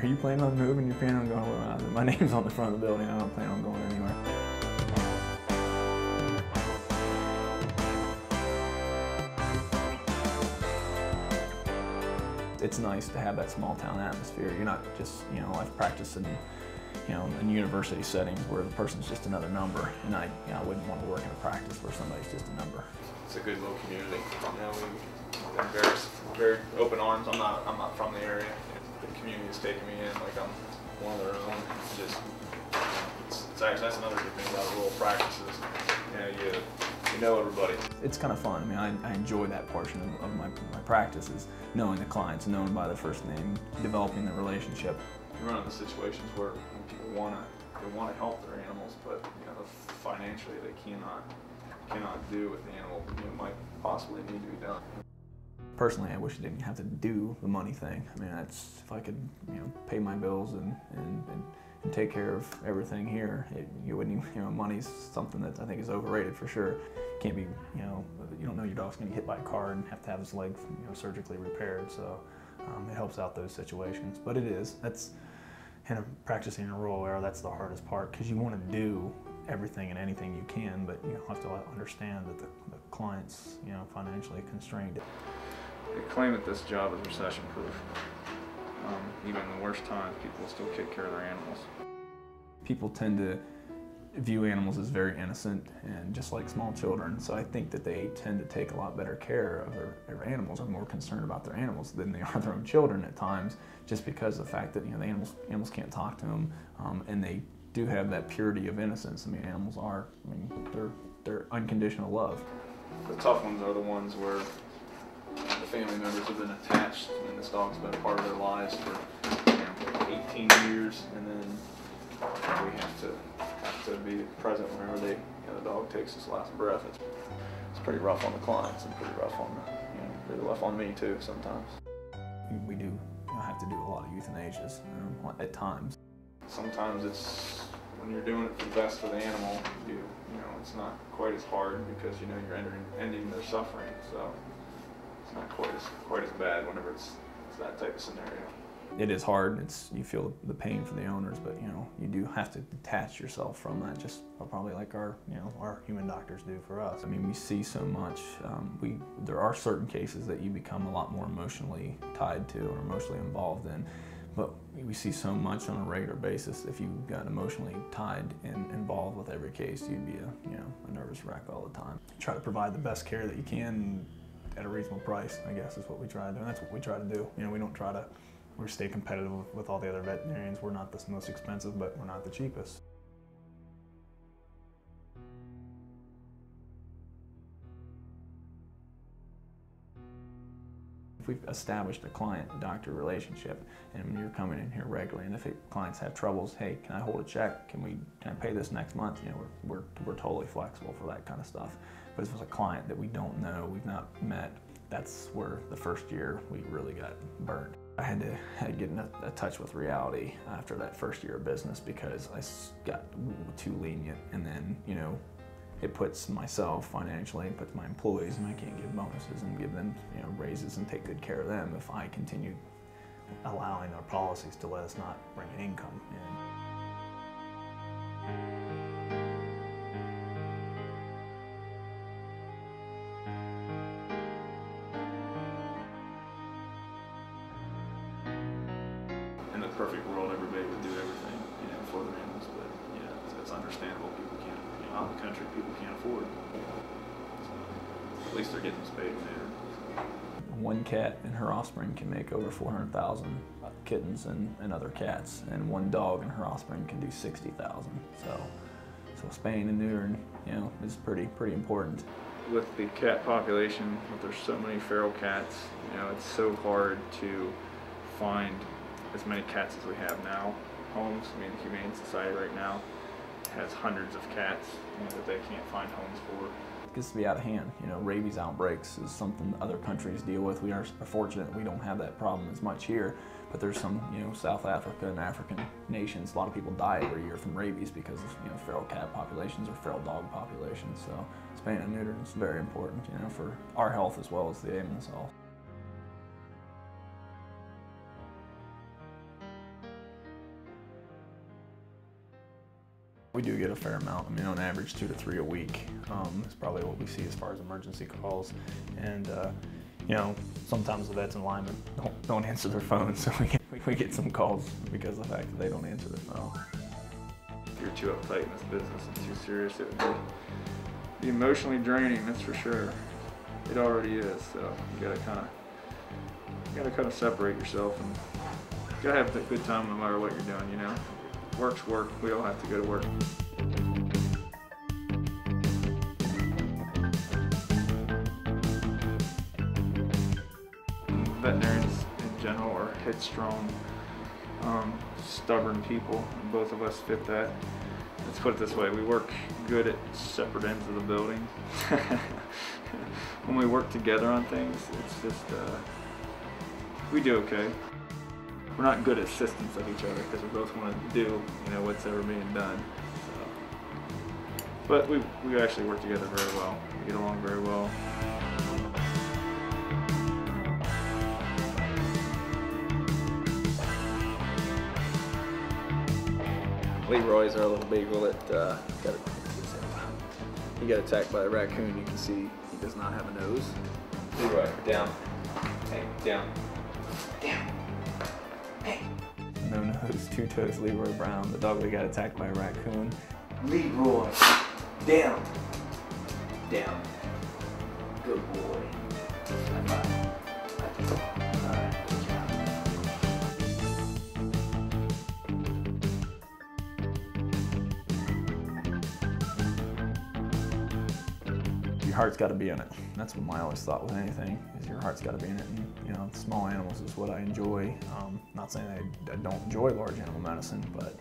are you planning on moving? You planning on going? Well, my name's on the front of the building. I don't plan on going anywhere. It's nice to have that small town atmosphere. You're not just, I've practiced in, in university settings where the person's just another number, and I wouldn't want to work in a practice where somebody's just a number. It's a good little community. We've been very open arms. I'm not from the area. The community has taken me in like I'm one of their own. It's actually, that's another good thing about rural practices. You know everybody. It's kind of fun. I mean, I enjoy that portion of my practice, is knowing the clients, knowing by their first name, developing the relationship. You run into situations where people want to help their animals, but financially they cannot do what the animal might possibly need to be done. Personally, I wish I didn't have to do the money thing. I mean, that's, if I could, pay my bills and take care of everything here, you wouldn't even, money's something that I think is overrated for sure. Can't be, you don't know your dog's going to get hit by a car and have to have his leg, surgically repaired. So it helps out those situations. But that's practicing in a rural area. That's the hardest part, because you want to do everything and anything you can, but you have to understand that the client's, financially constrained. They claim that this job is recession-proof. Even in the worst times, people will still take care of their animals. People tend to view animals as very innocent and just like small children, so I think that they tend to take a lot better care of their animals, are more concerned about their animals than they are their own children at times, just because of the fact that the animals can't talk to them, and they do have that purity of innocence. I mean, animals are, they're unconditional love. The tough ones are the ones where the family members have been attached, and this dog's been a part of their lives for 18 years, and then we have to be present whenever the dog takes his last breath. It's pretty rough on the clients and pretty rough on pretty rough on me too sometimes. We do have to do a lot of euthanasias at times. Sometimes it's when you're doing it for the best for the animal, it's not quite as hard because you're ending their suffering. So it's not quite as bad whenever it's that type of scenario. It is hard. You feel the pain for the owners, but you do have to detach yourself from that, just probably like our human doctors do for us. I mean, we see so much. There are certain cases that you become a lot more emotionally tied to or emotionally involved in, but we see so much on a regular basis. If you got emotionally tied and involved with every case, you'd be a nervous wreck all the time. Try to provide the best care that you can at a reasonable price, I guess, is what we try to do, and that's what we try to do. We don't try to stay competitive with all the other veterinarians. We're not the most expensive, but we're not the cheapest. If we've established a client-doctor relationship, and when you're coming in here regularly, and if clients have troubles, hey, can I hold a check? Can I pay this next month? We're totally flexible for that kind of stuff. But if it's a client that we don't know, we've not met, that's where the first year we really got burned. I had to get in a touch with reality after that first year of business, because I got too lenient, and then it puts myself financially, it puts my employees, and I can't give bonuses and give them raises and take good care of them if I continue allowing our policies to let us not bring an income in. In the perfect world, everybody would do everything, for their animals, but it's understandable. People can't, out in the country, people can't afford. So, at least they're getting spayed and neutered. One cat and her offspring can make over 400,000 kittens and other cats, and one dog and her offspring can do 60,000. So spaying and neutering, is pretty important. With the cat population, there's so many feral cats. It's so hard to find as many cats as we have now. Homes, the Humane Society right now has hundreds of cats that they can't find homes for. It gets to be out of hand. Rabies outbreaks is something other countries deal with. We are fortunate we don't have that problem as much here, but there's some, South Africa and African nations, a lot of people die every year from rabies because of, feral cat populations or feral dog populations. So spaying and neutering is very important, for our health as well as the animal's health. We do get a fair amount. I mean, on average, 2 to 3 a week is probably what we see as far as emergency calls. And you know, sometimes the vets and linemen don't answer their phones, so we get some calls because of the fact that they don't answer their phone. If you're too uptight in this business and too serious, it would be emotionally draining. That's for sure. It already is. So you gotta kind of separate yourself, and you gotta have a good time no matter what you're doing. You know, work's work. We all have to go to work. Veterinarians in general are headstrong, stubborn people, and both of us fit that. Let's put it this way, we work good at separate ends of the building. When we work together on things, it's just, we do okay. We're not good assistants of each other because we both want to do, you know, what's ever being done. So. But we actually work together very well. We get along very well. Leroy's our little beagle that he got attacked by a raccoon. You can see he does not have a nose. Leroy, down. Hey, down. Down. Hey. No nose, 2 toes, Leroy Brown, the dog that got attacked by a raccoon. Leroy, down. Down. Good boy. Bye-bye. All right. Your heart's got to be in it. That's what I always thought with anything, is your heart's got to be in it. And, you know, small animals is what I enjoy. Not saying I don't enjoy large animal medicine, but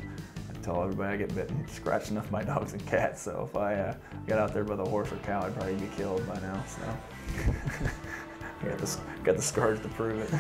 I tell everybody I get bitten, scratched enough by dogs and cats. So if I got out there by the horse or cow, I'd probably be killed by now. So I got the scars to prove it.